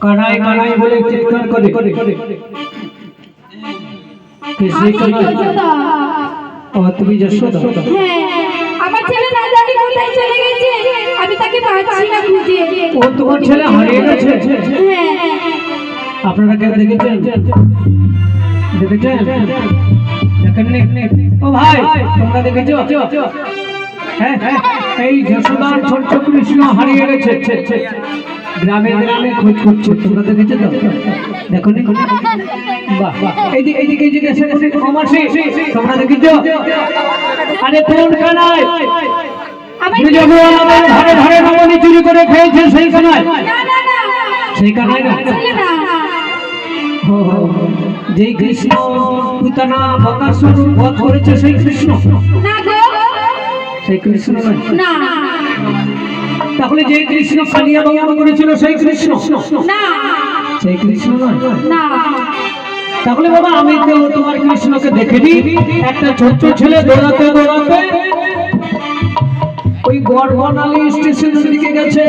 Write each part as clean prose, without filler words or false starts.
কানাই কানাই বলে চিৎকার করে তুমি যশোদা? আমার ছেলে না জানি কোথায় চলে গেছে, আমি তাকে পাচ্ছি না খুঁজে। ও তোমার ছেলে হারিয়ে গেছে? আপনারা কেউ দেখেছেন? দেখেননি? ও ভাই তোমরা দেখেছো? হ্যাঁ এই যশোদার ছোট্ট কৃষ্ণ হারিয়ে গেছে, গ্রামে গ্রামে খোঁজ করছে, তোমরা দেখেছো তো? দেখোনি? বাহ এইদিকে এসে তোমরা দেখেছো? আরে কোন কানাই ঘরে ঘরে নবনী চুরি করে খেয়েছে সেই কানাই? সেই কানাই না, যেই কৃষ্ণ পুতনা বকাসুর বধ করেছে সেই কৃষ্ণ? সেই কৃষ্ণ না। তাহলে যে কৃষ্ণ কালিয়া দমন করেছিল সেই কৃষ্ণ না? সেই কৃষ্ণ নয়। তাহলে বাবা আমি তো তোমার কৃষ্ণকে দেখিনি। একটা ছোট্ট ছেলে দৌড়াতে দৌড়াতে ওই গড়বনালী স্টেশনের দিকে গেছে,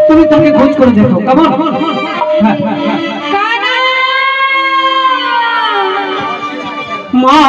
তুমি তাকে খোঁজ করে দেখো। কেমন? মা